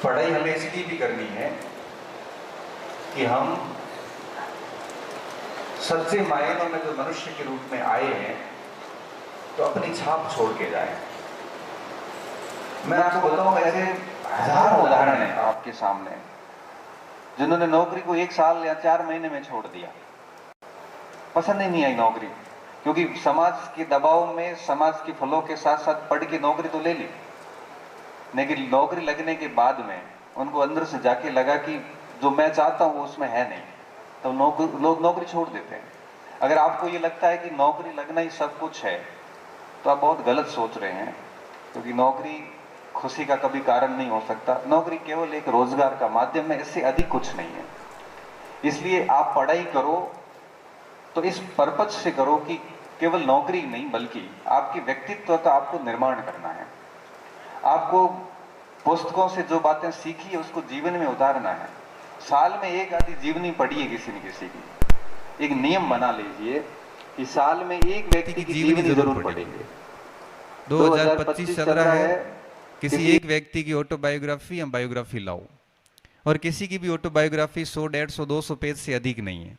पढ़ाई हमें इसलिए भी करनी है कि हम सच्चे मायनों में जो मनुष्य के रूप में आए हैं तो अपनी छाप छोड़ के जाए। मैं आपको बताऊं, ऐसे हजारों उदाहरण हैं आपके सामने जिन्होंने नौकरी को 1 साल या 4 महीने में छोड़ दिया। पसंद ही नहीं आई नौकरी, क्योंकि समाज के दबाव में, समाज के फलों के साथ साथ पढ़ के नौकरी तो ले ली, लेकिन नौकरी लगने के बाद में उनको अंदर से जाके लगा कि जो मैं चाहता हूं वो उसमें है नहीं, तो लोग नौकरी छोड़ देते हैं। अगर आपको ये लगता है कि नौकरी लगना ही सब कुछ है तो आप बहुत गलत सोच रहे हैं, क्योंकि नौकरी खुशी का कभी कारण नहीं हो सकता। नौकरी केवल एक रोजगार का माध्यम है, इससे अधिक कुछ नहीं है। इसलिए आप पढ़ाई करो तो इस पर्पज से करो कि केवल नौकरी नहीं बल्कि आपके व्यक्तित्व का आपको निर्माण करना है। आपको पुस्तकों से जो बातें सीखी है उसको जीवन में उतारना है। साल में एक आधी जीवनी पढ़िए किसी न किसी की। एक नियम बना लीजिए कि साल में एक व्यक्ति की जीवनी जरूर पढ़ेंगे। 2025 चल रहा है, किसी एक व्यक्ति की ऑटोबायोग्राफी या बायोग्राफी लाओ, और किसी की भी ऑटोबायोग्राफी 100, 150, 200 पेज से अधिक नहीं है।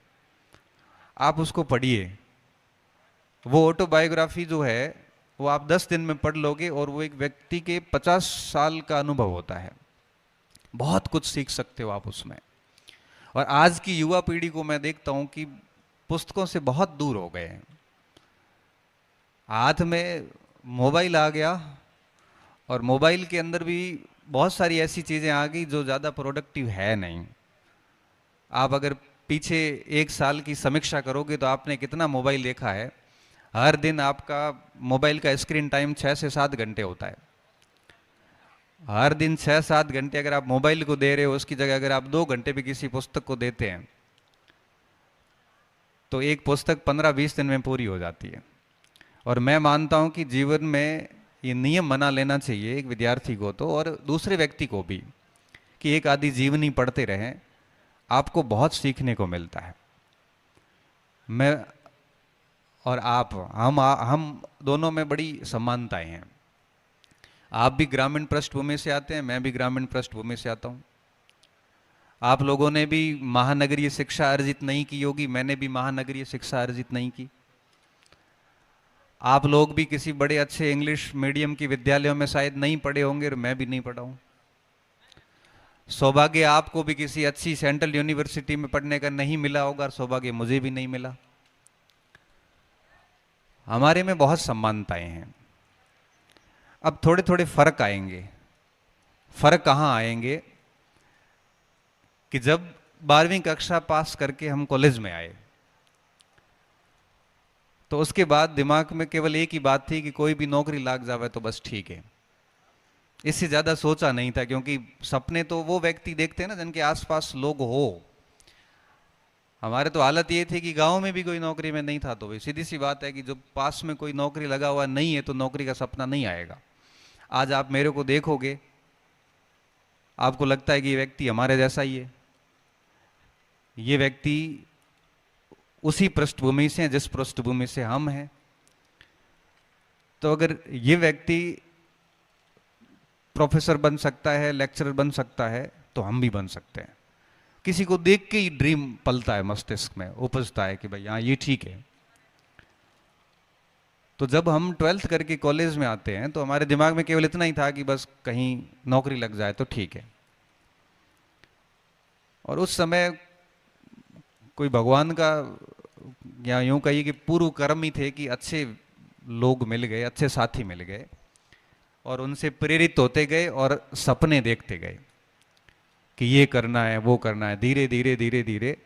आप उसको पढ़िए। वो ऑटोबायोग्राफी जो है वो आप 10 दिन में पढ़ लोगे और वो एक व्यक्ति के 50 साल का अनुभव होता है। बहुत कुछ सीख सकते हो आप उसमें। और आज की युवा पीढ़ी को मैं देखता हूं कि पुस्तकों से बहुत दूर हो गए हैं। हाथ में मोबाइल आ गया और मोबाइल के अंदर भी बहुत सारी ऐसी चीज़ें आ गई जो ज़्यादा प्रोडक्टिव है नहीं। आप अगर पीछे 1 साल की समीक्षा करोगे तो आपने कितना मोबाइल देखा है। हर दिन आपका मोबाइल का स्क्रीन टाइम 6 से 7 घंटे होता है। हर दिन 6-7 घंटे अगर आप मोबाइल को दे रहे हो, उसकी जगह अगर आप 2 घंटे भी किसी पुस्तक को देते हैं तो एक पुस्तक 15-20 दिन में पूरी हो जाती है। और मैं मानता हूं कि जीवन में ये नियम बना लेना चाहिए एक विद्यार्थी को तो, और दूसरे व्यक्ति को भी, कि एक आधी जीवनी पढ़ते रहें। आपको बहुत सीखने को मिलता है। मैं और आप, हम दोनों में बड़ी समानताएं हैं। आप भी ग्रामीण पृष्ठभूमि से आते हैं, मैं भी ग्रामीण पृष्ठभूमि से आता हूं। आप लोगों ने भी महानगरीय शिक्षा अर्जित नहीं की होगी, मैंने भी महानगरीय शिक्षा अर्जित नहीं की। आप लोग भी किसी बड़े अच्छे इंग्लिश मीडियम की विद्यालयों में शायद नहीं पढ़े होंगे, और मैं भी नहीं पढ़ा हूं। सौभाग्य आपको भी किसी अच्छी सेंट्रल यूनिवर्सिटी में पढ़ने का नहीं मिला होगा, और सौभाग्य मुझे भी नहीं मिला। हमारे में बहुत समानताएं हैं। अब थोड़े थोड़े फर्क आएंगे। फर्क कहाँ आएंगे कि जब 12वीं कक्षा पास करके हम कॉलेज में आए तो उसके बाद दिमाग में केवल एक ही बात थी कि कोई भी नौकरी लग जावे तो बस ठीक है। इससे ज्यादा सोचा नहीं था, क्योंकि सपने तो वो व्यक्ति देखते हैं ना जिनके आसपास लोग हो। हमारे तो हालत ये थी कि गांव में भी कोई नौकरी में नहीं था, तो सीधी सी बात है कि जब पास में कोई नौकरी लगा हुआ नहीं है तो नौकरी का सपना नहीं आएगा। आज आप मेरे को देखोगे, आपको लगता है कि ये व्यक्ति हमारे जैसा ही है। ये व्यक्ति उसी पृष्ठभूमि से है जिस पृष्ठभूमि से हम हैं। तो अगर ये व्यक्ति प्रोफेसर बन सकता है, लेक्चरर बन सकता है, तो हम भी बन सकते हैं। किसी को देख के ही ड्रीम पलता है, मस्तिष्क में उपजता है कि भाई हाँ ये ठीक है। तो जब हम 12th करके कॉलेज में आते हैं तो हमारे दिमाग में केवल इतना ही था कि बस कहीं नौकरी लग जाए तो ठीक है। और उस समय कोई भगवान का, या यूं कहिए कि पूर्व कर्म ही थे कि अच्छे लोग मिल गए, अच्छे साथी मिल गए, और उनसे प्रेरित होते गए और सपने देखते गए कि ये करना है, वो करना है। धीरे धीरे धीरे धीरे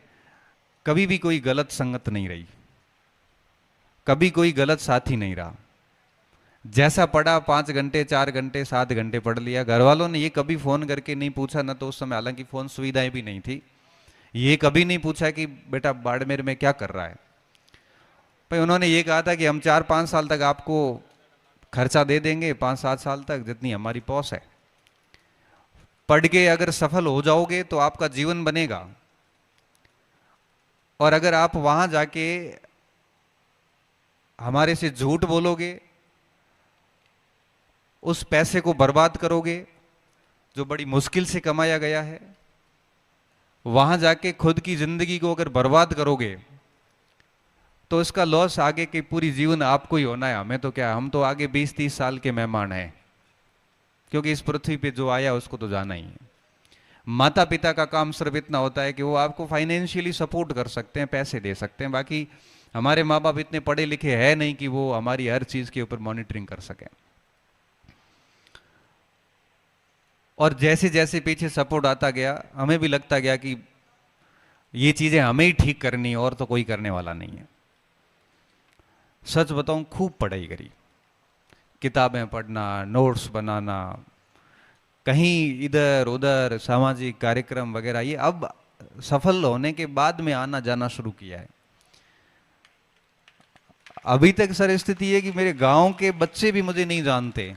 कभी भी कोई गलत संगत नहीं रही, कभी कोई गलत साथी नहीं रहा। जैसा पढ़ा 5 घंटे, 4 घंटे, 7 घंटे पढ़ लिया। घर वालों ने ये कभी फोन करके नहीं पूछा, ना तो उस समय हालांकि फोन सुविधाएं भी नहीं थी, ये कभी नहीं पूछा कि बेटा बाड़मेर में क्या कर रहा है। भाई उन्होंने ये कहा था कि हम 4-5 साल तक आपको खर्चा दे देंगे, 5-7 साल तक, जितनी हमारी पहुंच है। पढ़ के अगर सफल हो जाओगे तो आपका जीवन बनेगा, और अगर आप वहां जाके हमारे से झूठ बोलोगे, उस पैसे को बर्बाद करोगे, जो बड़ी मुश्किल से कमाया गया है, वहां जाके खुद की जिंदगी को अगर बर्बाद करोगे तो इसका लॉस आगे की पूरी जीवन आपको ही होना है। हमें तो क्या, हम तो आगे 20-30 साल के मेहमान हैं, क्योंकि इस पृथ्वी पे जो आया उसको तो जाना ही है। माता पिता का काम सिर्फ इतना होता है कि वो आपको फाइनेंशियली सपोर्ट कर सकते हैं, पैसे दे सकते हैं, बाकी हमारे माँ बाप इतने पढ़े लिखे हैं नहीं कि वो हमारी हर चीज के ऊपर मॉनिटरिंग कर सकें। और जैसे जैसे पीछे सपोर्ट आता गया, हमें भी लगता गया कि ये चीजें हमें ही ठीक करनी है और तो कोई करने वाला नहीं है। सच बताऊं, खूब पढ़ाई करी, किताबें पढ़ना, नोट्स बनाना, कहीं इधर उधर सामाजिक कार्यक्रम वगैरह, ये अब सफल होने के बाद में आना जाना शुरू किया है। अभी तक सर स्थिति है कि मेरे गांव के बच्चे भी मुझे नहीं जानते।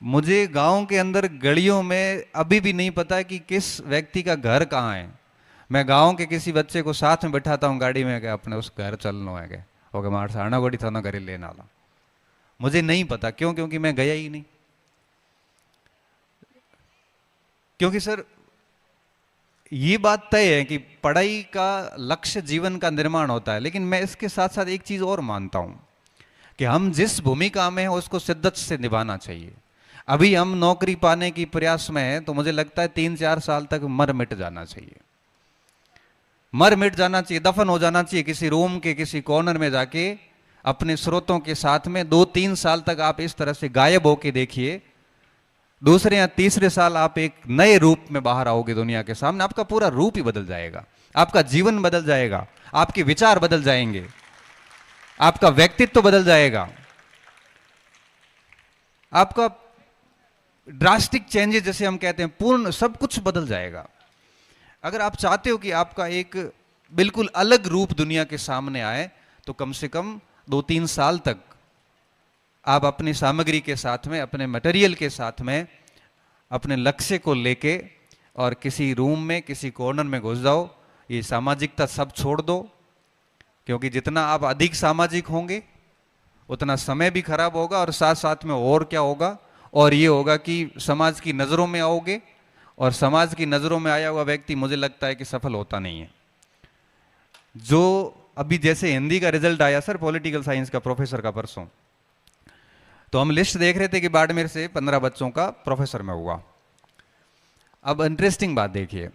मुझे गांव के अंदर गलियों में अभी भी नहीं पता कि किस व्यक्ति का घर कहाँ है। मैं गांव के किसी बच्चे को साथ में बैठाता हूँ गाड़ी में, क्या अपने उस घर चलना है क्या, ओके मार साना गोड़ी था ना घर लेना ला, मुझे नहीं पता। क्यों? क्योंकि मैं गया ही नहीं। क्योंकि सर ये बात तय है कि पढ़ाई का लक्ष्य जीवन का निर्माण होता है, लेकिन मैं इसके साथ साथ एक चीज और मानता हूं कि हम जिस भूमिका में हैं उसको शिद्दत से निभाना चाहिए। अभी हम नौकरी पाने की प्रयास में हैं, तो मुझे लगता है 3-4 साल तक मर मिट जाना चाहिए, मर मिट जाना चाहिए, दफन हो जाना चाहिए किसी रूम के किसी कॉर्नर में जाके अपने स्रोतों के साथ में। 2-3 साल तक आप इस तरह से गायब होके देखिए, दूसरे या तीसरे साल आप एक नए रूप में बाहर आओगे दुनिया के सामने। आपका पूरा रूप ही बदल जाएगा, आपका जीवन बदल जाएगा, आपके विचार बदल जाएंगे, आपका व्यक्तित्व बदल जाएगा, आपका ड्रास्टिक चेंजेस जैसे हम कहते हैं, पूर्ण सब कुछ बदल जाएगा। अगर आप चाहते हो कि आपका एक बिल्कुल अलग रूप दुनिया के सामने आए, तो कम से कम 2-3 साल तक आप अपनी सामग्री के साथ में, अपने मटेरियल के साथ में, अपने लक्ष्य को लेके और किसी रूम में किसी कॉर्नर में घुस जाओ। ये सामाजिकता सब छोड़ दो, क्योंकि जितना आप अधिक सामाजिक होंगे उतना समय भी खराब होगा, और साथ साथ में और क्या होगा, और ये होगा कि समाज की नज़रों में आओगे, और समाज की नज़रों में आया हुआ व्यक्ति मुझे लगता है कि सफल होता नहीं है। जो अभी जैसे हिंदी का रिजल्ट आया सर, पॉलिटिकल साइंस का, प्रोफेसर का, परसों, तो हम लिस्ट देख रहे थे कि बाड़मेर से 15 बच्चों का प्रोफेसर में हुआ। अब इंटरेस्टिंग बात देखिए,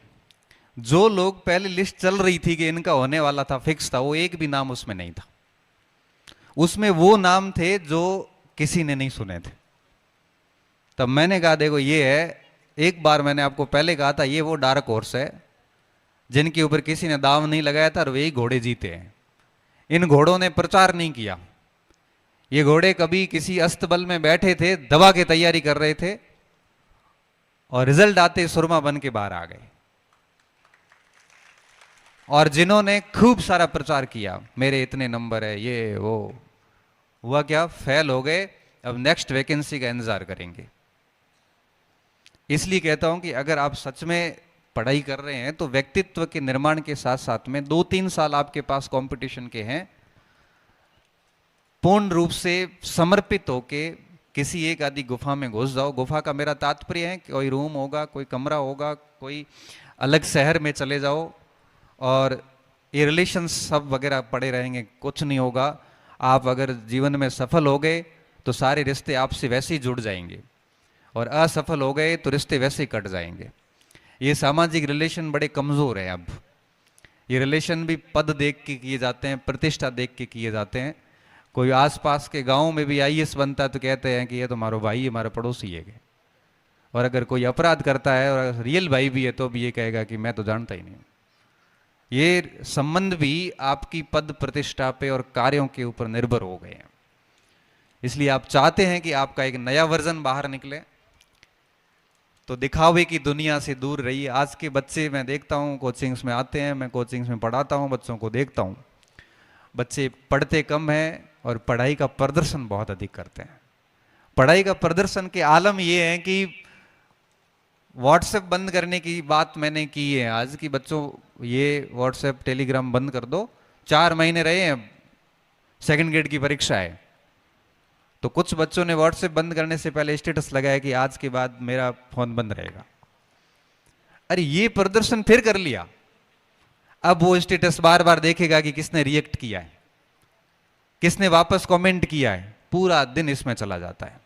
जो लोग पहले लिस्ट चल रही थी कि इनका होने वाला था, फिक्स था, वो एक भी नाम उसमें नहीं था। उसमें वो नाम थे जो किसी ने नहीं सुने थे। तब मैंने कहा देखो ये है, एक बार मैंने आपको पहले कहा था, ये वो डार्क हॉर्स है जिनके ऊपर किसी ने दाव नहीं लगाया था और वही घोड़े जीते हैं। इन घोड़ों ने प्रचार नहीं किया, ये घोड़े कभी किसी अस्तबल में बैठे थे, दवा की तैयारी कर रहे थे, और रिजल्ट आते सुरमा बन के बाहर आ गए। और जिन्होंने खूब सारा प्रचार किया, मेरे इतने नंबर है, ये वो, हुआ क्या, फेल हो गए। अब नेक्स्ट वैकेंसी का इंतजार करेंगे। इसलिए कहता हूं कि अगर आप सच में पढ़ाई कर रहे हैं तो व्यक्तित्व के निर्माण के साथ साथ में 2-3 साल आपके पास कंपटीशन के हैं, पूर्ण रूप से समर्पित होके किसी एक आदि गुफा में घुस जाओ। गुफा का मेरा तात्पर्य है कोई रूम होगा, कोई कमरा होगा, कोई अलग शहर में चले जाओ, और ये रिलेशंस सब वगैरह पड़े रहेंगे, कुछ नहीं होगा। आप अगर जीवन में सफल हो गए तो सारे रिश्ते आपसे वैसे ही जुड़ जाएंगे, और असफल हो गए तो रिश्ते वैसे ही कट जाएंगे। ये सामाजिक रिलेशन बड़े कमज़ोर हैं। अब ये रिलेशन भी पद देख के किए जाते हैं, प्रतिष्ठा देख के किए जाते हैं। कोई आसपास के गांव में भी आईएएस बनता है तो कहते हैं कि ये तो हमारा भाई, हमारा पड़ोसी है। और अगर कोई अपराध करता है और रियल भाई भी है तो भी ये कहेगा कि मैं तो जानता ही नहीं। ये संबंध भी आपकी पद प्रतिष्ठा पे और कार्यों के ऊपर निर्भर हो गए हैं। इसलिए आप चाहते हैं कि आपका एक नया वर्जन बाहर निकले, तो दिखावे की दुनिया से दूर रहिए। आज के बच्चे मैं देखता हूँ कोचिंग्स में आते हैं, मैं कोचिंग्स में पढ़ाता हूँ, बच्चों को देखता हूँ, बच्चे पढ़ते कम हैं और पढ़ाई का प्रदर्शन बहुत अधिक करते हैं। पढ़ाई का प्रदर्शन के आलम ये है कि व्हाट्सएप बंद करने की बात मैंने की है आज, की बच्चों ये व्हाट्सएप टेलीग्राम बंद कर दो। 4 महीने रहे हैं, सेकंड ग्रेड की परीक्षा है, तो कुछ बच्चों ने व्हाट्सएप बंद करने से पहले स्टेटस लगाया कि आज के बाद मेरा फोन बंद रहेगा। अरे ये प्रदर्शन फिर कर लिया, अब वो स्टेटस बार बार देखेगा कि किसने रिएक्ट किया है, किसने वापस कमेंट किया है, पूरा दिन इसमें चला जाता है।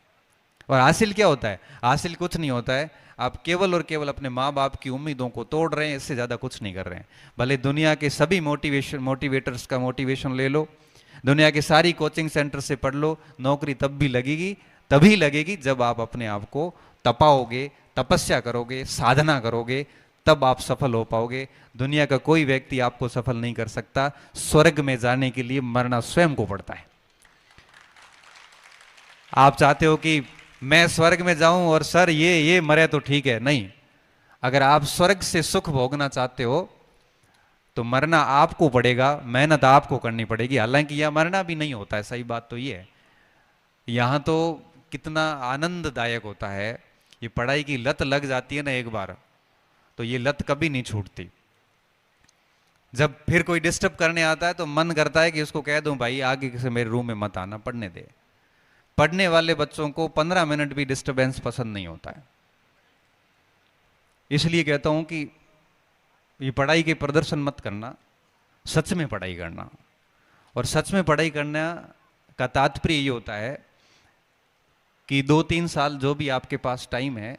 और हासिल क्या होता है? हासिल कुछ नहीं होता है, आप केवल और केवल अपने माँ बाप की उम्मीदों को तोड़ रहे हैं, इससे ज़्यादा कुछ नहीं कर रहे हैं। भले दुनिया के सभी मोटिवेटर्स का मोटिवेशन ले लो, दुनिया के सारी कोचिंग सेंटर से पढ़ लो, नौकरी तब भी लगेगी, तभी लगेगी जब आप अपने आप को तपाओगे, तपस्या करोगे, साधना करोगे, तब आप सफल हो पाओगे। दुनिया का कोई व्यक्ति आपको सफल नहीं कर सकता। स्वर्ग में जाने के लिए मरना स्वयं को पड़ता है। आप चाहते हो कि मैं स्वर्ग में जाऊं और सर ये मरे तो ठीक है, नहीं। अगर आप स्वर्ग से सुख भोगना चाहते हो तो मरना आपको पड़ेगा, मेहनत आपको करनी पड़ेगी। हालांकि यह मरना भी नहीं होता है, सही बात तो ये है। यहां तो कितना आनंददायक होता है, ये पढ़ाई की लत लग जाती है ना एक बार, तो ये लत कभी नहीं छूटती। जब फिर कोई डिस्टर्ब करने आता है तो मन करता है कि उसको कह दूं भाई आगे से मेरे रूम में मत आना, पढ़ने दे। पढ़ने वाले बच्चों को 15 मिनट भी डिस्टरबेंस पसंद नहीं होता है। इसलिए कहता हूं कि ये पढ़ाई के प्रदर्शन मत करना, सच में पढ़ाई करना। और सच में पढ़ाई करना का तात्पर्य ये होता है कि 2-3 साल जो भी आपके पास टाइम है,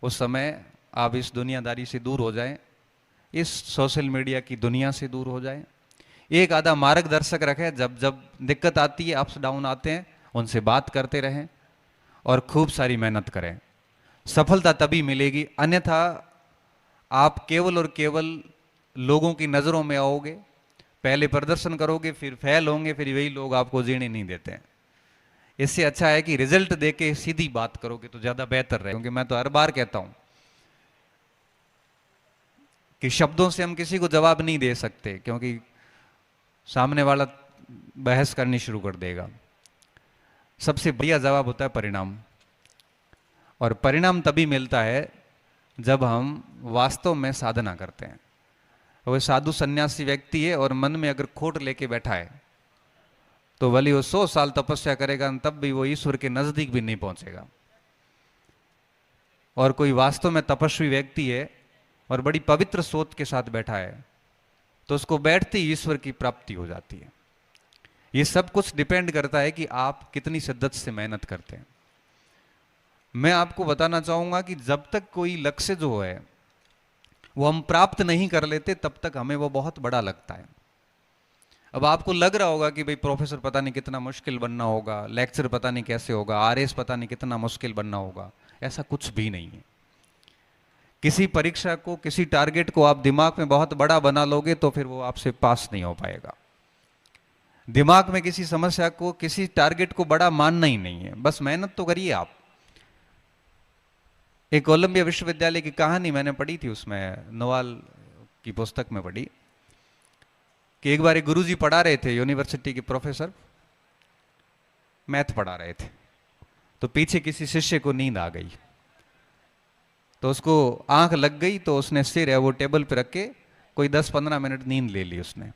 उस समय आप इस दुनियादारी से दूर हो जाएं, इस सोशल मीडिया की दुनिया से दूर हो जाएं। एक आधा मार्गदर्शक रखें, जब जब दिक्कत आती है, अप्स डाउन आते हैं, उनसे बात करते रहें और खूब सारी मेहनत करें। सफलता तभी मिलेगी, अन्यथा आप केवल और केवल लोगों की नज़रों में आओगे, पहले प्रदर्शन करोगे, फिर फेल होंगे, फिर वही लोग आपको जीने नहीं देते हैं। इससे अच्छा है कि रिजल्ट देके सीधी बात करोगे तो ज़्यादा बेहतर रहे। क्योंकि मैं तो हर बार कहता हूं कि शब्दों से हम किसी को जवाब नहीं दे सकते, क्योंकि सामने वाला बहस करनी शुरू कर देगा। सबसे बढ़िया जवाब होता है परिणाम। और परिणाम तभी मिलता है जब हम वास्तव में साधना करते हैं। वह साधु सन्यासी व्यक्ति है और मन में अगर खोट लेके बैठा है तो भले वो 100 साल तपस्या करेगा, तब भी वो ईश्वर के नजदीक भी नहीं पहुंचेगा। और कोई वास्तव में तपस्वी व्यक्ति है और बड़ी पवित्र सोच के साथ बैठा है तो उसको बैठते ही ईश्वर की प्राप्ति हो जाती है। ये सब कुछ डिपेंड करता है कि आप कितनी शिद्दत से मेहनत करते हैं। मैं आपको बताना चाहूंगा कि जब तक कोई लक्ष्य जो है वो हम प्राप्त नहीं कर लेते, तब तक हमें वो बहुत बड़ा लगता है। अब आपको लग रहा होगा कि भाई प्रोफेसर पता नहीं कितना मुश्किल बनना होगा, लेक्चर पता नहीं कैसे होगा, आरएस पता नहीं कितना मुश्किल बनना होगा। ऐसा कुछ भी नहीं है। किसी परीक्षा को, किसी टारगेट को आप दिमाग में बहुत बड़ा बना लोगे तो फिर वो आपसे पास नहीं हो पाएगा। दिमाग में किसी समस्या को, किसी टारगेट को बड़ा मानना ही नहीं है, बस मेहनत तो करिए आप। एक कोलंबिया विश्वविद्यालय की कहानी मैंने पढ़ी थी, उसमें नोवाल की पुस्तक में पढ़ी कि एक बार एक गुरुजी पढ़ा रहे थे, यूनिवर्सिटी के प्रोफेसर मैथ पढ़ा रहे थे, तो पीछे किसी शिष्य को नींद आ गई, तो उसको आंख लग गई, तो उसने सिर है वो टेबल पे रख के कोई 10-15 मिनट नींद ले ली उसने।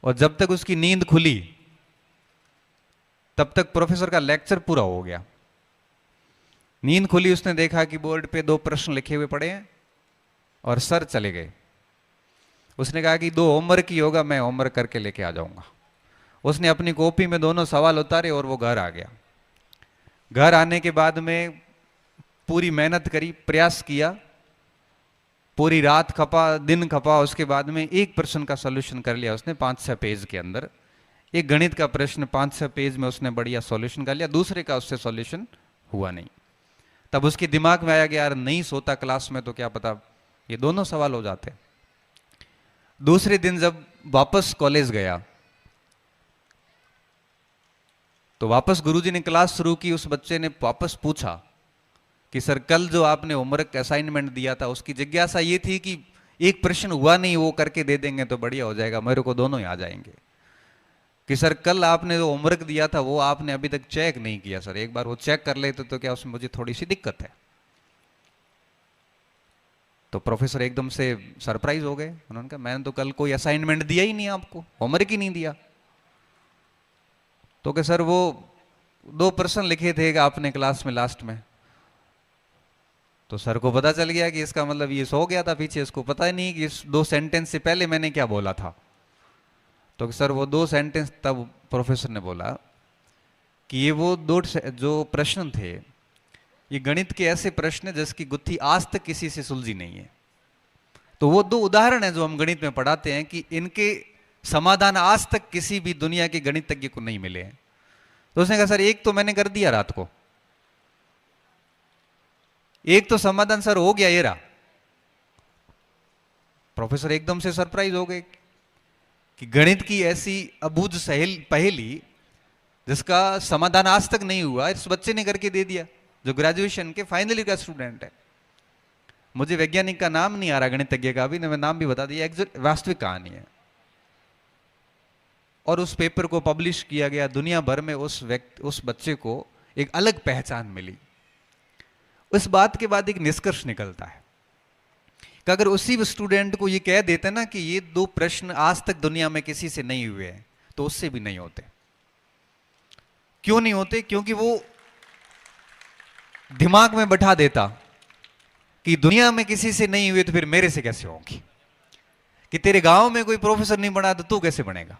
और जब तक उसकी नींद खुली तब तक प्रोफेसर का लेक्चर पूरा हो गया। नींद खुली, उसने देखा कि बोर्ड पे 2 प्रश्न लिखे हुए पड़े हैं और सर चले गए। उसने कहा कि 2 होमवर्क ही होगा, मैं होमवर्क करके लेके आ जाऊंगा। उसने अपनी कॉपी में दोनों सवाल उतारे और वो घर आ गया। घर आने के बाद में पूरी मेहनत करी, प्रयास किया, पूरी रात खपा, दिन खपा, उसके बाद में एक प्रश्न का सॉल्यूशन कर लिया उसने 5-6 पेज के अंदर। एक गणित का प्रश्न 5-6 पेज में उसने बढ़िया सॉल्यूशन कर लिया, दूसरे का उससे सॉल्यूशन हुआ नहीं। तब उसके दिमाग में आया कि यार नहीं सोता क्लास में तो क्या पता ये दोनों सवाल हो जाते। दूसरे दिन जब वापस कॉलेज गया तो वापस गुरुजी ने क्लास शुरू की। उस बच्चे ने वापस पूछा कि सर कल जो आपने होमवर्क असाइनमेंट दिया था उसकी जिज्ञासा ये थी कि एक प्रश्न हुआ नहीं, वो करके दे देंगे तो बढ़िया हो जाएगा, मेरे को दोनों ही आ जाएंगे। कि सर कल आपने जो होमवर्क दिया था वो आपने अभी तक चेक नहीं किया, सर एक बार वो चेक कर लेते तो क्या उसमें मुझे थोड़ी सी दिक्कत है। तो प्रोफेसर एकदम से सरप्राइज हो गए। उन्होंने कहा मैंने तो कल कोई असाइनमेंट दिया ही नहीं, आपको होमवर्क ही नहीं दिया। तो क्या सर वो 2 प्रश्न लिखे थे कि आपने क्लास में लास्ट में, तो सर को पता चल गया कि इसका मतलब ये सो गया था पीछे, इसको पता ही नहीं कि इस 2 सेंटेंस से पहले मैंने क्या बोला था। तो सर वो 2 सेंटेंस, तब प्रोफेसर ने बोला कि ये वो 2 जो प्रश्न थे, ये गणित के ऐसे प्रश्न है जिसकी गुत्थी आज तक किसी से सुलझी नहीं है। तो वो 2 उदाहरण है जो हम गणित में पढ़ाते हैं कि इनके समाधान आज तक किसी भी दुनिया के गणितज्ञ को नहीं मिले हैं। तो उसने कहा सर एक तो मैंने कर दिया रात को, एक तो समाधान सर हो गया, ये रहा। प्रोफेसर एकदम से सरप्राइज हो गए कि गणित की ऐसी अबूझ पहेली जिसका समाधान आज तक नहीं हुआ, इस बच्चे ने करके दे दिया जो ग्रेजुएशन के फाइनल ईयर का स्टूडेंट है। मुझे वैज्ञानिक का नाम नहीं आ रहा, गणितज्ञ का भी, मैं नाम भी बता दिया, वास्तविक कहानी है। और उस पेपर को पब्लिश किया गया, दुनिया भर में उस बच्चे को एक अलग पहचान मिली। उस बात के बाद एक निष्कर्ष निकलता है कि अगर उसी स्टूडेंट को ये कह देते ना कि ये 2 प्रश्न आज तक दुनिया में किसी से नहीं हुए हैं, तो उससे भी नहीं होते। क्यों नहीं होते? क्योंकि वो दिमाग में बैठा देता कि दुनिया में किसी से नहीं हुए तो फिर मेरे से कैसे होंगी, कि तेरे गांव में कोई प्रोफेसर नहीं बना तो तू कैसे बनेगा।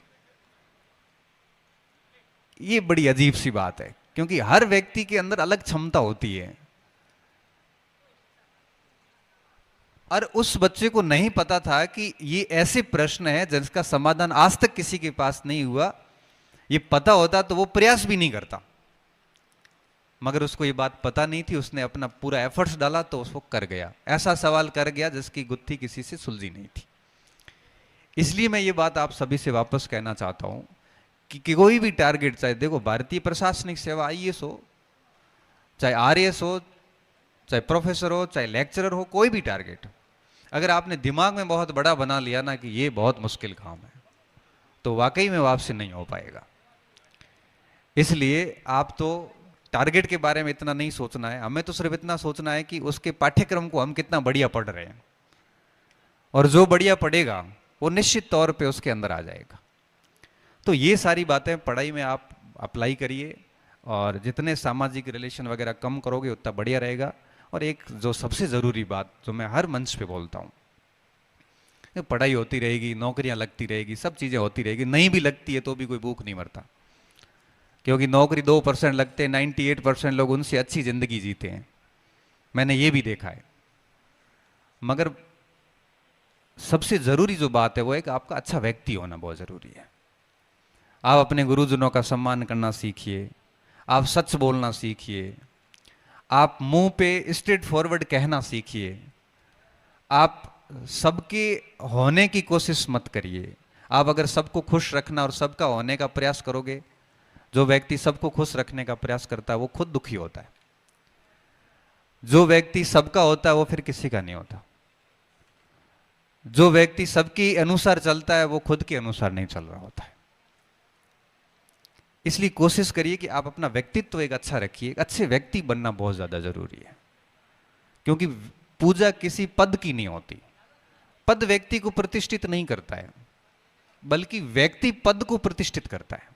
ये बड़ी अजीब सी बात है, क्योंकि हर व्यक्ति के अंदर अलग क्षमता होती है। और उस बच्चे को नहीं पता था कि ये ऐसे प्रश्न है जिसका समाधान आज तक किसी के पास नहीं हुआ। ये पता होता तो वो प्रयास भी नहीं करता, मगर उसको ये बात पता नहीं थी, उसने अपना पूरा एफर्ट्स डाला तो उसको कर गया, ऐसा सवाल कर गया जिसकी गुत्थी किसी से सुलझी नहीं थी। इसलिए मैं ये बात आप सभी से वापस कहना चाहता हूं कि कोई भी टारगेट, चाहे देखो भारतीय प्रशासनिक सेवा IAS हो, चाहे RAS हो, चाहे प्रोफेसर हो, चाहे लेक्चरर हो, कोई भी टारगेट अगर आपने दिमाग में बहुत बड़ा बना लिया ना कि ये बहुत मुश्किल काम है, तो वाकई में वो आपसे नहीं हो पाएगा। इसलिए आप तो टारगेट के बारे में इतना नहीं सोचना है, हमें तो सिर्फ इतना सोचना है कि उसके पाठ्यक्रम को हम कितना बढ़िया पढ़ रहे हैं, और जो बढ़िया पढ़ेगा वो निश्चित तौर पे उसके अंदर आ जाएगा। तो ये सारी बातें पढ़ाई में आप अप्लाई करिए, और जितने सामाजिक रिलेशन वगैरह कम करोगे उतना बढ़िया रहेगा। और एक जो सबसे ज़रूरी बात जो मैं हर मंच पे बोलता हूँ, पढ़ाई होती रहेगी, नौकरियाँ लगती रहेगी, सब चीज़ें होती रहेगी, नहीं भी लगती है तो भी कोई भूख नहीं मरता, क्योंकि नौकरी 2% लगते हैं, 98% लोग उनसे अच्छी ज़िंदगी जीते हैं, मैंने ये भी देखा है। मगर सबसे ज़रूरी जो बात है वो है कि आपका अच्छा व्यक्ति होना बहुत ज़रूरी है। आप अपने गुरुजनों का सम्मान करना सीखिए, आप सच बोलना सीखिए, आप मुंह पे स्ट्रेट फॉरवर्ड कहना सीखिए, आप सबके होने की कोशिश मत करिए। आप अगर सबको खुश रखना और सबका होने का प्रयास करोगे, जो व्यक्ति सबको खुश रखने का प्रयास करता है वो खुद दुखी होता है। जो व्यक्ति सबका होता है वो फिर किसी का नहीं होता। जो व्यक्ति सबके अनुसार चलता है वो खुद के अनुसार नहीं चल रहा होता है। इसलिए कोशिश करिए कि आप अपना व्यक्तित्व एक अच्छा रखिए, एक अच्छे व्यक्ति बनना बहुत ज्यादा जरूरी है, क्योंकि पूजा किसी पद की नहीं होती। पद व्यक्ति को प्रतिष्ठित नहीं करता है, बल्कि व्यक्ति पद को प्रतिष्ठित करता है।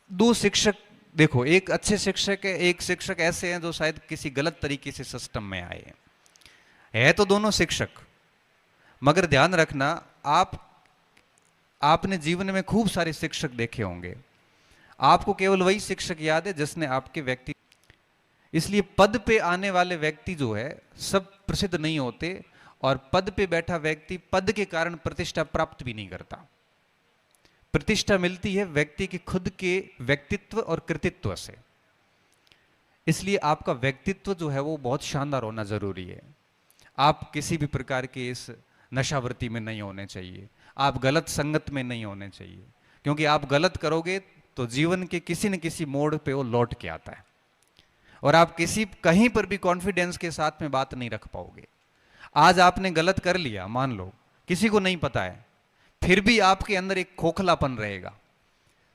2 शिक्षक देखो, एक अच्छे शिक्षक है, एक शिक्षक ऐसे हैं जो शायद किसी गलत तरीके से सिस्टम में आए हैं। है तो दोनों शिक्षक, मगर ध्यान रखना, आपने जीवन में खूब सारे शिक्षक देखे होंगे, आपको केवल वही शिक्षक याद है जिसने आपके व्यक्ति। इसलिए पद पे आने वाले व्यक्ति जो है सब प्रसिद्ध नहीं होते, और पद पे बैठा व्यक्ति पद के कारण प्रतिष्ठा प्राप्त भी नहीं करता। प्रतिष्ठा मिलती है व्यक्ति के खुद के व्यक्तित्व और कृतित्व से। इसलिए आपका व्यक्तित्व जो है वो बहुत शानदार होना जरूरी है। आप किसी भी प्रकार के इस नशावृत्ति में नहीं होने चाहिए, आप गलत संगत में नहीं होने चाहिए, क्योंकि आप गलत करोगे तो जीवन के किसी न किसी मोड़ पे वो लौट के आता है, और आप कहीं पर भी कॉन्फिडेंस के साथ में बात नहीं रख पाओगे। आज आपने गलत कर लिया, मान लो किसी को नहीं पता है, फिर भी आपके अंदर एक खोखलापन रहेगा।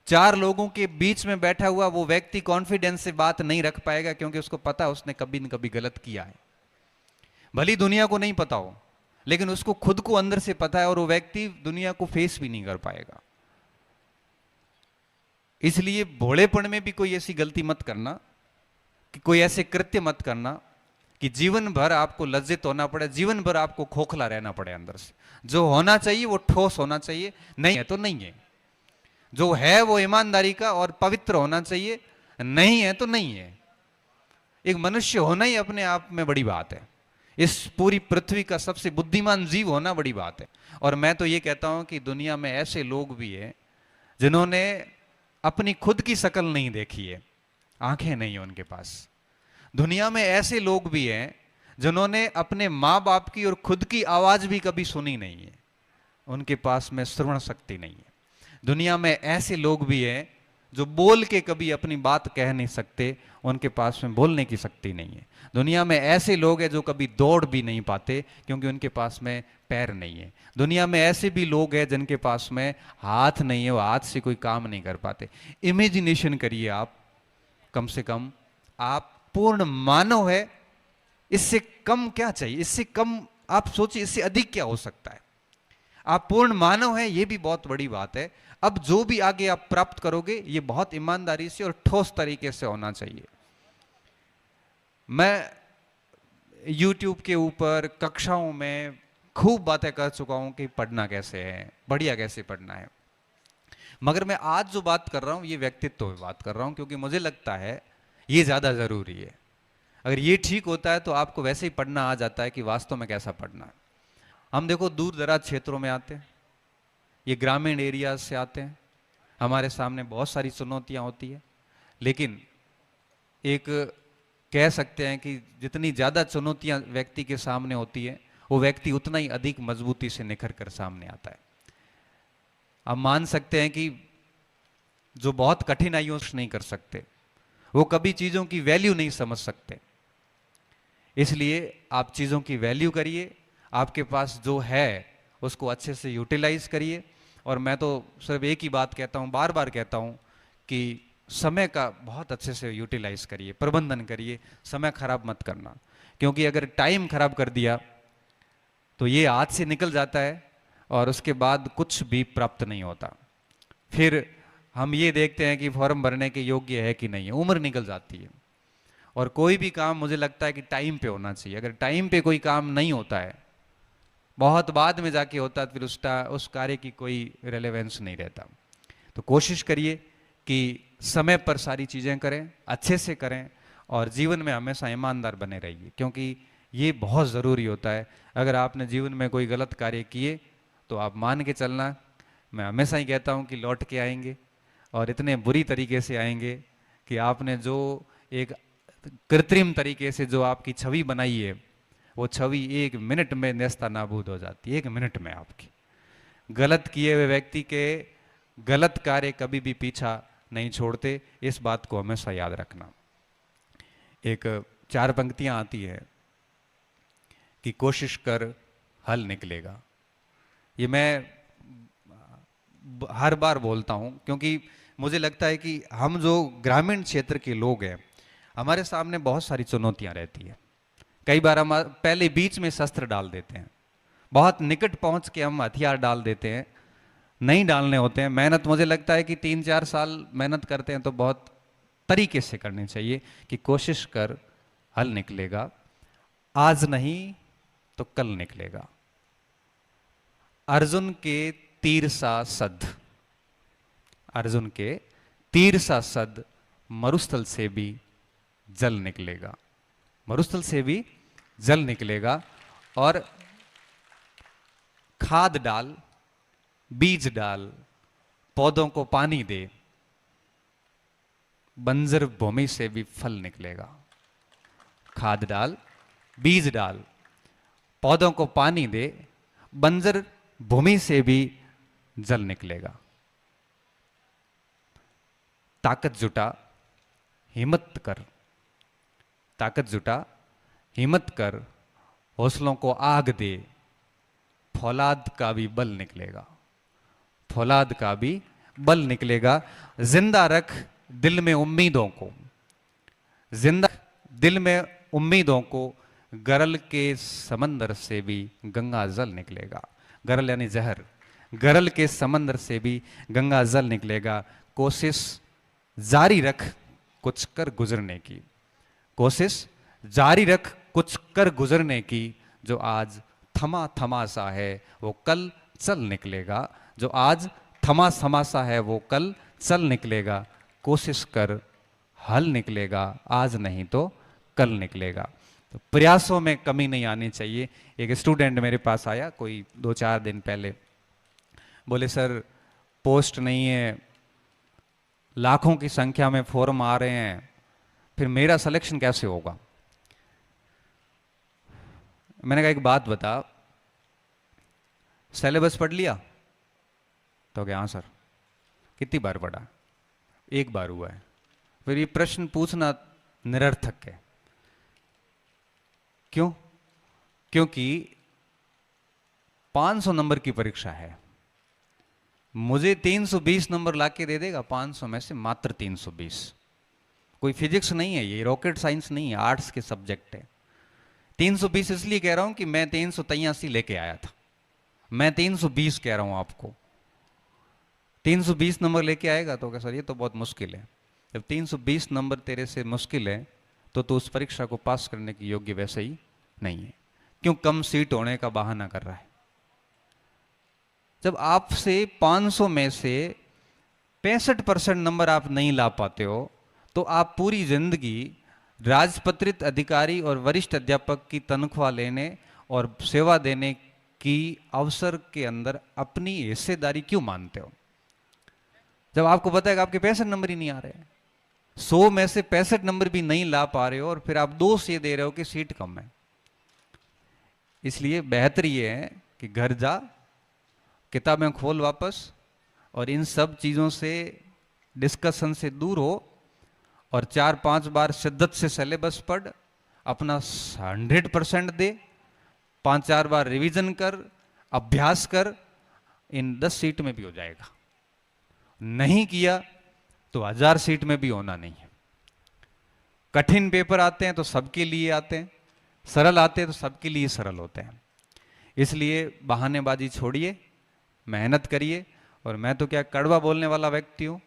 4 लोगों के बीच में बैठा हुआ वो व्यक्ति कॉन्फिडेंस से बात नहीं रख पाएगा, क्योंकि उसको पता है उसने कभी न कभी गलत किया है। भली दुनिया को नहीं पता हो, लेकिन उसको खुद को अंदर से पता है, और वो व्यक्ति दुनिया को फेस भी नहीं कर पाएगा। इसलिए भोलेपन में भी कोई ऐसी गलती मत करना, कि कोई ऐसे कृत्य मत करना कि जीवन भर आपको लज्जित होना पड़े, जीवन भर आपको खोखला रहना पड़े अंदर से। जो होना चाहिए वो ठोस होना चाहिए, नहीं है तो नहीं है। जो है वो ईमानदारी का और पवित्र होना चाहिए, नहीं है तो नहीं है। एक मनुष्य होना ही अपने आप में बड़ी बात है। इस पूरी पृथ्वी का सबसे बुद्धिमान जीव होना बड़ी बात है। और मैं तो ये कहता हूं कि दुनिया में ऐसे लोग भी हैं जिन्होंने अपनी खुद की शक्ल नहीं देखी है, आंखें नहीं है उनके पास। दुनिया में ऐसे लोग भी हैं जिन्होंने अपने माँ बाप की और खुद की आवाज भी कभी सुनी नहीं है, उनके पास में श्रवण शक्ति नहीं है। दुनिया में ऐसे लोग भी हैं जो बोल के कभी अपनी बात कह नहीं सकते, उनके पास में बोलने की शक्ति नहीं है। दुनिया में ऐसे लोग हैं जो कभी दौड़ भी नहीं पाते क्योंकि उनके पास में पैर नहीं है। दुनिया में ऐसे भी लोग हैं जिनके पास में हाथ नहीं है, वो हाथ से कोई काम नहीं कर पाते। इमेजिनेशन करिए आप, कम से कम आप पूर्ण मानव है, इससे कम क्या चाहिए? इससे कम आप सोचिए, इससे अधिक क्या हो सकता है? आप पूर्ण मानव है, ये भी बहुत बड़ी बात है। अब जो भी आगे आप प्राप्त करोगे ये बहुत ईमानदारी से और ठोस तरीके से होना चाहिए। मैं YouTube के ऊपर कक्षाओं में खूब बातें कर चुका हूं कि पढ़ना कैसे है, बढ़िया कैसे पढ़ना है, मगर मैं आज जो बात कर रहा हूं ये व्यक्तित्व पे बात कर रहा हूं, क्योंकि मुझे लगता है ये ज्यादा जरूरी है। अगर ये ठीक होता है तो आपको वैसे ही पढ़ना आ जाता है कि वास्तव में कैसा पढ़ना है। हम देखो दूर दराज क्षेत्रों में आते हैं, ये ग्रामीण एरिया से आते हैं, हमारे सामने बहुत सारी चुनौतियां होती है, लेकिन एक कह सकते हैं कि जितनी ज़्यादा चुनौतियां व्यक्ति के सामने होती है वो व्यक्ति उतना ही अधिक मजबूती से निखर कर सामने आता है। आप मान सकते हैं कि जो बहुत कठिनाइयों से नहीं कर सकते वो कभी चीज़ों की वैल्यू नहीं समझ सकते। इसलिए आप चीज़ों की वैल्यू करिए, आपके पास जो है उसको अच्छे से यूटिलाइज करिए। और मैं तो सिर्फ एक ही बात कहता हूँ, बार बार कहता हूँ कि समय का बहुत अच्छे से यूटिलाइज करिए, प्रबंधन करिए, समय खराब मत करना। क्योंकि अगर टाइम खराब कर दिया तो ये हाथ से निकल जाता है और उसके बाद कुछ भी प्राप्त नहीं होता। फिर हम ये देखते हैं कि फॉर्म भरने के योग्य है कि नहीं है, उम्र निकल जाती है। और कोई भी काम मुझे लगता है कि टाइम पे होना चाहिए। अगर टाइम पे कोई काम नहीं होता है, बहुत बाद में जाके होता है, फिर उस कार्य की कोई रेलेवेंस नहीं रहता। तो कोशिश करिए कि समय पर सारी चीज़ें करें, अच्छे से करें और जीवन में हमेशा ईमानदार बने रहिए, क्योंकि ये बहुत ज़रूरी होता है। अगर आपने जीवन में कोई गलत कार्य किए तो आप मान के चलना, मैं हमेशा ही कहता हूँ कि लौट के आएंगे और इतने बुरी तरीके से आएंगे कि आपने जो एक कृत्रिम तरीके से जो आपकी छवि बनाई है वो छवि 1 मिनट में नेस्ता नाबूद हो जाती है। 1 मिनट में आपकी गलत किए हुए व्यक्ति के गलत कार्य कभी भी पीछा नहीं छोड़ते, इस बात को हमेशा याद रखना। एक 4 पंक्तियां आती है कि कोशिश कर हल निकलेगा। ये मैं हर बार बोलता हूं क्योंकि मुझे लगता है कि हम जो ग्रामीण क्षेत्र के लोग हैं हमारे सामने बहुत सारी चुनौतियां रहती है। कई बार हम पहले बीच में शस्त्र डाल देते हैं, बहुत निकट पहुंच के हम हथियार डाल देते हैं, नहीं डालने होते हैं। मेहनत मुझे लगता है कि 3-4 साल मेहनत करते हैं तो बहुत तरीके से करनी चाहिए कि कोशिश कर हल निकलेगा, आज नहीं तो कल निकलेगा। अर्जुन के तीर सा सद, अर्जुन के तीर सा सद मरुस्थल से भी जल निकलेगा, मरुस्थल से भी जल निकलेगा। और खाद डाल, बीज डाल, पौधों को पानी दे, बंजर भूमि से भी फल निकलेगा। खाद डाल, बीज डाल, पौधों को पानी दे, बंजर भूमि से भी जल निकलेगा। ताकत जुटा, हिम्मत कर, ताकत जुटा, हिम्मत कर, हौसलों को आग दे, फौलाद का भी बल निकलेगा, फौलाद का भी बल निकलेगा। जिंदा रख दिल में उम्मीदों को, जिंदा दिल में उम्मीदों को, गरल के समंदर से भी गंगा जल निकलेगा। गरल यानी जहर, गरल के समंदर से भी गंगा जल निकलेगा। कोशिश जारी रख कुछ कर गुजरने की, कोशिश जारी रख कुछ कर गुजरने की। जो आज थमा थमा सा है वो कल चल निकलेगा, जो आज थमा थमा सा है वो कल चल निकलेगा। कोशिश कर हल निकलेगा, आज नहीं तो कल निकलेगा। तो प्रयासों में कमी नहीं आनी चाहिए। एक स्टूडेंट मेरे पास आया कोई 2-4 दिन पहले, बोले सर पोस्ट नहीं है, लाखों की संख्या में फॉर्म आ रहे हैं, फिर मेरा सिलेक्शन कैसे होगा। मैंने कहा एक बात बता, सिलेबस पढ़ लिया? तो क्या हाँ सर। कितनी बार पढ़ा? एक बार हुआ है। फिर ये प्रश्न पूछना निरर्थक है। क्यों? क्योंकि 500 नंबर की परीक्षा है, मुझे 320 नंबर लाके दे देगा 500 में से मात्र 320। कोई फिजिक्स नहीं है, ये रॉकेट साइंस नहीं है, आर्ट्स के सब्जेक्ट है। 320 इसलिए कह रहा हूं कि मैं 383 लेके आया था, मैं 320 कह रहा हूं आपको। 320 नंबर लेके आएगा तो क्या सर ये तो बहुत मुश्किल है। जब 320 नंबर तेरे से मुश्किल है तो तू उस परीक्षा को पास करने की योग्य वैसे ही नहीं है। क्यों कम सीट होने का बहाना कर रहा है? जब आपसे 500 में से 65% नंबर आप नहीं ला पाते हो तो आप पूरी जिंदगी राजपत्रित अधिकारी और वरिष्ठ अध्यापक की तनख्वाह लेने और सेवा देने की अवसर के अंदर अपनी हिस्सेदारी क्यों मानते हो? जब आपको पता है कि आपके 65 नंबर ही नहीं आ रहे हैं, 100 में से 65 नंबर भी नहीं ला पा रहे हो और फिर आप दोष ये दे रहे हो कि सीट कम है। इसलिए बेहतर ये है कि घर जा, किताबें खोल वापस और इन सब चीज़ों से डिस्कशन से दूर हो और 4-5 बार शिद्दत से सिलेबस पढ़, अपना 100% दे, 5-4 बार रिवीजन कर, अभ्यास कर, इन 10 सीट में भी हो जाएगा। नहीं किया तो 1000 सीट में भी होना नहीं है। कठिन पेपर आते हैं तो सबके लिए आते हैं, सरल आते हैं तो सबके लिए सरल होते हैं। इसलिए बहानेबाजी छोड़िए, मेहनत करिए। और मैं तो क्या कड़वा बोलने वाला व्यक्ति हूँ,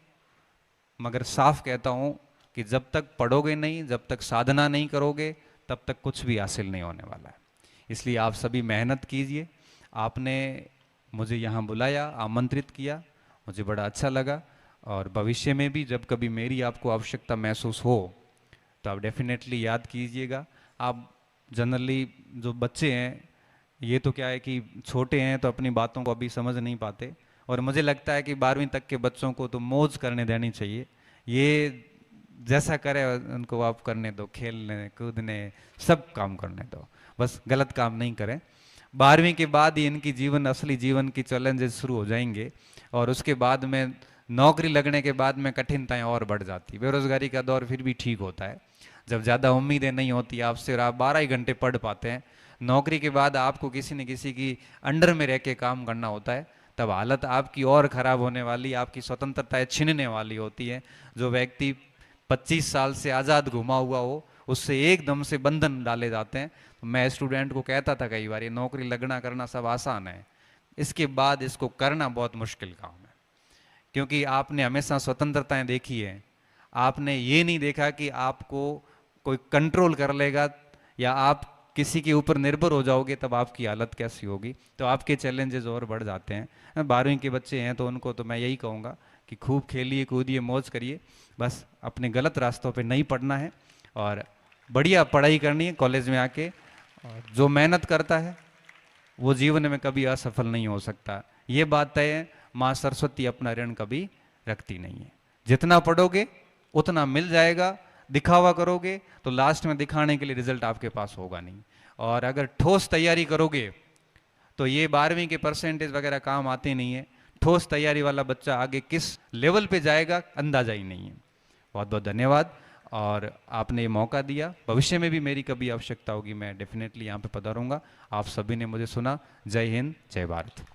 मगर साफ कहता हूँ कि जब तक पढ़ोगे नहीं, जब तक साधना नहीं करोगे, तब तक कुछ भी हासिल नहीं होने वाला है। इसलिए आप सभी मेहनत कीजिए। आपने मुझे यहाँ बुलाया, आमंत्रित किया, मुझे बड़ा अच्छा लगा। और भविष्य में भी जब कभी मेरी आपको आवश्यकता महसूस हो तो आप डेफिनेटली याद कीजिएगा। आप जनरली जो बच्चे हैं, ये तो क्या है कि छोटे हैं तो अपनी बातों को अभी समझ नहीं पाते, और मुझे लगता है कि 12वीं तक के बच्चों को तो मौज करने देनी चाहिए। ये जैसा करे उनको आप करने दो, खेलने कूदने सब काम करने दो, बस गलत काम नहीं करें। 12वीं के बाद ही इनकी जीवन, असली जीवन की चैलेंजेस शुरू हो जाएंगे और उसके बाद में नौकरी लगने के बाद में कठिनाइयाँ और बढ़ जाती। बेरोजगारी का दौर फिर भी ठीक होता है जब ज़्यादा उम्मीदें नहीं होती आपसे और आप 12 ही घंटे पढ़ पाते हैं। नौकरी के बाद आपको किसी न किसी की अंडर में रह के काम करना होता है, तब हालत आपकी और ख़राब होने वाली, आपकी स्वतंत्रताएं छीनने वाली होती है। जो व्यक्ति 25 साल से आज़ाद घुमा हुआ हो उससे एकदम से बंधन डाले जाते हैं। तो मैं स्टूडेंट को कहता था कई बार, ये नौकरी लगना करना सब आसान है, इसके बाद इसको करना बहुत मुश्किल काम है। क्योंकि आपने हमेशा स्वतंत्रताएं देखी है, आपने ये नहीं देखा कि आपको कोई कंट्रोल कर लेगा या आप किसी के ऊपर निर्भर हो जाओगे तब आपकी हालत कैसी होगी। तो आपके चैलेंजेस और बढ़ जाते हैं। 12वीं के बच्चे हैं तो उनको तो मैं यही कहूँगा कि खूब खेलिए, कूदिए, मौज करिए, बस अपने गलत रास्तों पे नहीं पड़ना है और बढ़िया पढ़ाई करनी है कॉलेज में आके। और जो मेहनत करता है वो जीवन में कभी असफल नहीं हो सकता, ये बात तय है। माँ सरस्वती अपना ऋण कभी रखती नहीं है। जितना पढ़ोगे उतना मिल जाएगा, दिखावा करोगे तो लास्ट में दिखाने के लिए रिजल्ट आपके पास होगा नहीं। और अगर ठोस तैयारी करोगे तो ये 12वीं के परसेंटेज वगैरह काम आते नहीं है। ठोस तैयारी वाला बच्चा आगे किस लेवल पे जाएगा अंदाजा ही नहीं है। बहुत बहुत धन्यवाद और आपने ये मौका दिया। भविष्य में भी मेरी कभी आवश्यकता होगी मैं डेफिनेटली यहाँ पे पधारूंगा। आप सभी ने मुझे सुना। जय हिंद, जय भारत।